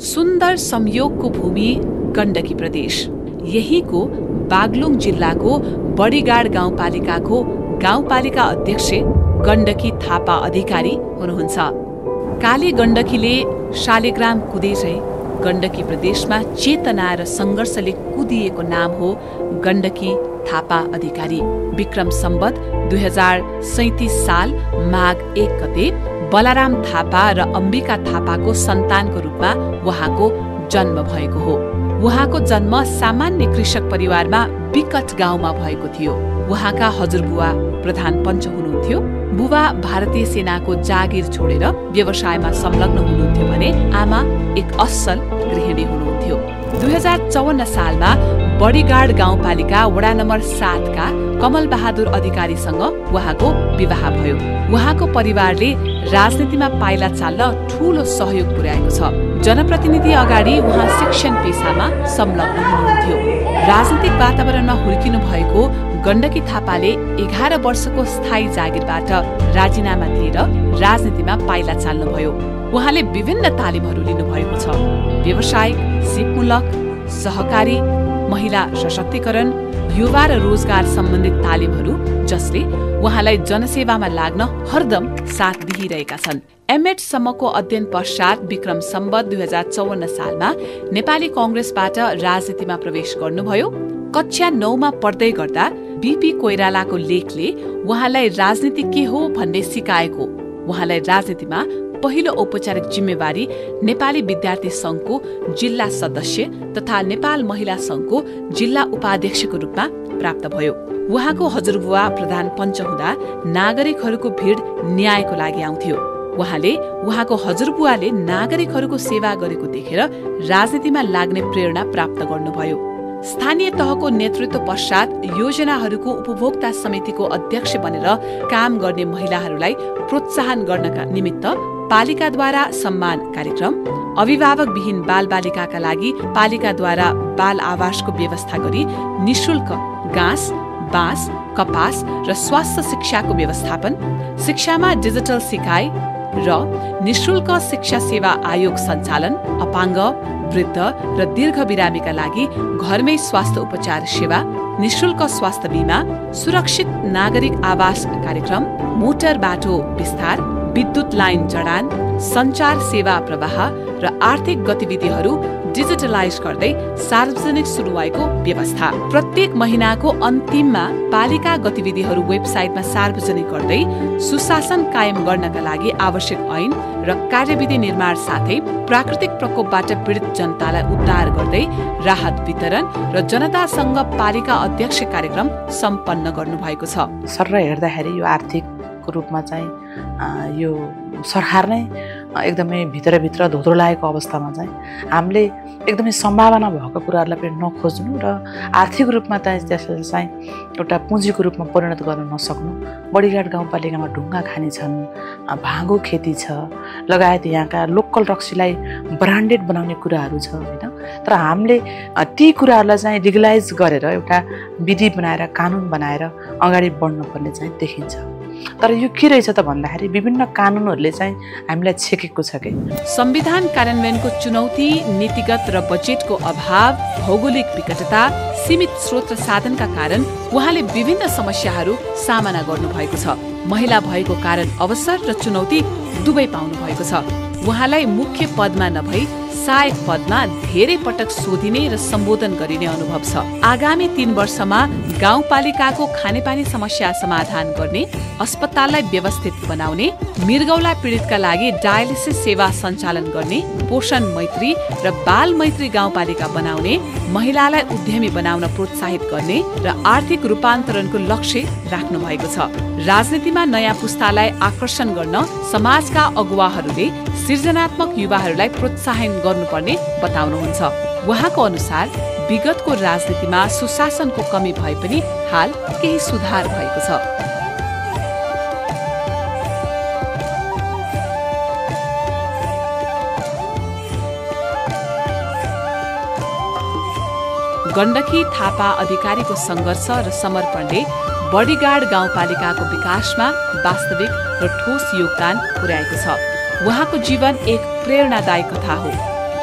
सुन्दर संयोगको भूमि गण्डकी प्रदेश। यहीको बागलुङ जिल्लाको बडीगाड गाउँपालिकाको गाउँपालिका अध्यक्ष गण्डकी थापा अधिकारी हुनुहुन्छ। काली गण्डकीले शालिग्राम कुदेझै गण्डकी प्रदेशमा चेतना र सङ्घर्षले कुदिएको नाम हो गण्डकी थापा अधिकारी। विक्रम सम्वत 2037 साल माघ 1 गते बलाराम थापा र अम्बिका थापाको सन्तानको रूपमा उहाँको जन्म भएको हो। उहाँको जन्म सामान्य कृषक परिवारमा विकट गाउँमा भएको थियो। उहाँका हजुरबुवा प्रधान पञ्च हुनुहुन्थ्यो। बुबा भारतीय सेनाको जागिर छोडेर व्यवसायमा संलग्न हुनुहुन्थ्यो भने आमा एक असल गृहिणी हुनुहुन्थ्यो। 2054 सालमा बडीगाड गाउँपालिका वडा नम्बर 7 का कमल बहादुर अधिकारीसँग उहाँको विवाह भयो। उहाँको परिवारले राजनीतिमा पाइला चाल्न ठूलो सहयोग पुर्याएको छ। जनप्रतिनिधि अगाडि उहाँ शिक्षण पेशामा संलग्न हुनुहुन्थ्यो। राजनीतिक वातावरणमा हुर्किनु भएको गण्डकी थापाले 11 वर्षको स्थायी जागिरबाट राजीनामा दिएर राजनीतिमा पाइला चाल्नुभयो। उहाँले विभिन्न तालिमहरू लिनुभएको छ। व्यावसायिक, सिपमूलक, सहकारी, महिला सशक्तिकरण, युवा र रोजगार सम्बन्धित तालिमहरू जसले उहाँलाई जनसेवामा लाग्न हरदम साथ दिइरहेका छन्। एमएड सम्मको अध्ययन पश्चात विक्रम सम्वत 2054 सालमा नेपाली कांग्रेसबाट राजनीतिमा प्रवेश गर्नुभयो। कक्षा 9 मा पढ्दै गर्दा बीपी कोइरालाको लेखले उहाँलाई राजनीति के हो भन्ने सिकाएको। उहाँलाई राजनीतिमा पहिलो औपचारिक जिम्मेवारी नेपाली विद्यार्थी संघको जिल्ला सदस्य तथा नेपाल महिला संघको जिल्ला उपाध्यक्षको रूपमा प्राप्त भयो। उहाँको हजुरबुवा प्रधान पञ्च हुँदा नागरिकहरूको भीड़ न्यायको लागि आउँथ्यो। उहाँको हजुरबुवाले नागरिकहरूको सेवा गरेको देखेर राजनीतिमा लाग्ने प्रेरणा प्राप्त गर्नुभयो। स्थानीय तहको नेतृत्व पश्चात योजनाहरूको उपभोक्ता समितिको अध्यक्ष बनेर काम गर्ने महिलाहरूलाई प्रोत्साहन गर्नका निमित्त पालिकाद्वारा सम्मान कार्यक्रम, अभिभावकविहीन बालबालिकाका लागि पालिकाद्वारा बाल आवासको व्यवस्था गरी निशुल्क घाँस, बाँस, कपास र स्वास्थ्य शिक्षाको व्यवस्थापन, शिक्षामा डिजिटल सिकाइ र निशुल्क शिक्षा सेवा आयोग सञ्चालन, अपाङ्ग, वृद्ध र दीर्घ बिरामीका लागि घरमै स्वास्थ्य उपचार सेवा, निशुल्क स्वास्थ्य बीमा, सुरक्षित नागरिक आवास कार्यक्रम, मोटर बाटो विस्तार, विद्युत लाइन जडान, सञ्चार सेवा प्रवाह र आर्थिक गतिविधिहरू डिजिटलाइज गर्दै सार्वजनिक सुनुवाईको व्यवस्था। प्रत्येक महिनाको अन्तिममा पालिका गतिविधिहरू वेबसाइटमा सार्वजनिक गर्दै सुशासन कायम गर्नका लागि आवश्यक ऐन र कार्यविधि निर्माण साथै प्राकृतिक प्रकोपबाट पीडित जनतालाई उद्धार गर्दै राहत वितरण र जनतासँग पालिका अध्यक्ष कार्यक्रम सम्पन्न गर्नुभएको छ। सरर हेर्दाखेरि यो आर्थिक रूपमा चाहिँ यो सरकार नै एकदमै भित्रभित्र धोत्रो लागेको अवस्थामा चाहिँ हामीले एकदमै सम्भावना भएको कुराहरूलाई पनि नखोज्नु र आर्थिक रूपमा त्यसलाई चाहिँ एउटा पुँजीको रूपमा परिणत गर्न नसक्नु। बडीगाड गाउँपालिकामा ढुङ्गा खानी छन्, भाँगो खेती छ लगायत यहाँका लोकल रक्सीलाई ब्रान्डेड बनाउने कुराहरू छ होइन। तर हामीले ती कुराहरूलाई चाहिँ लिगलाइज गरेर एउटा विधि बनाएर कानुन बनाएर अगाडि बढ्नुपर्ने चाहिँ देखिन्छ। तर यो के रहेछ त भन्दाखेरि विभिन्न कानुनहरूले चाहिँ हामीलाई छेकेको छ कि संविधान कार्यान्वयनको चुनौती, नीतिगत र बजेटको अभाव, भौगोलिक विकटता, सीमित स्रोत र साधनका कारण उहाँले विभिन्न समस्याहरू सामना गर्नु भएको छ। महिला भएको कारण अवसर र चुनौती दुवै पाउनु भएको छ। उहाँलाई मुख्य पदमा नभई सहायक पदमा धेरै पटक सोधिने र सम्बोधन गरिने अनुभव छ। आगामी 3 वर्षमा गाउँपालिकाको खानेपानी समस्या समाधान गर्ने, अस्पताललाई व्यवस्थित बनाउने, मृगौला पीडितका लागि डायलिसिस सेवा सञ्चालन गर्ने, पोषण मैत्री र बाल मैत्री गाउँपालिका बनाउने, महिलालाई उद्यमी बनाउन प्रोत्साहित गर्ने र आर्थिक रूपान्तरणको लक्ष्य राख्नु भएको छ। राजनीतिमा नयाँ पुस्तालाई आकर्षण गर्न समाजका अगुवाहरूले सृजनात्मक युवाहरूलाई प्रोत्साहन गर्नुपर्ने बताउनुहुन्छ। उहाँको अनुसार विगतको राजनीतिमा सुशासनको कमी भए पनि हाल केही सुधार भएको छ। गण्डकी थापा अधिकारीको सङ्घर्ष र समर्पणले बडीगाड गाउँपालिकाको विकासमा वास्तविक र ठोस योगदान पुर्याएको छ। उहाँको जीवन एक प्रेरणादायी कथा हो।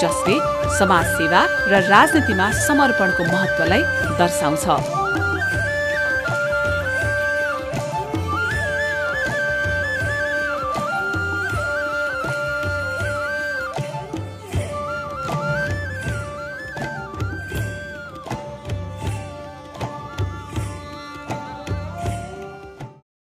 जसले समाजसेवा र राजनीतिमा समर्पणको महत्त्वलाई दर्शाउँछ।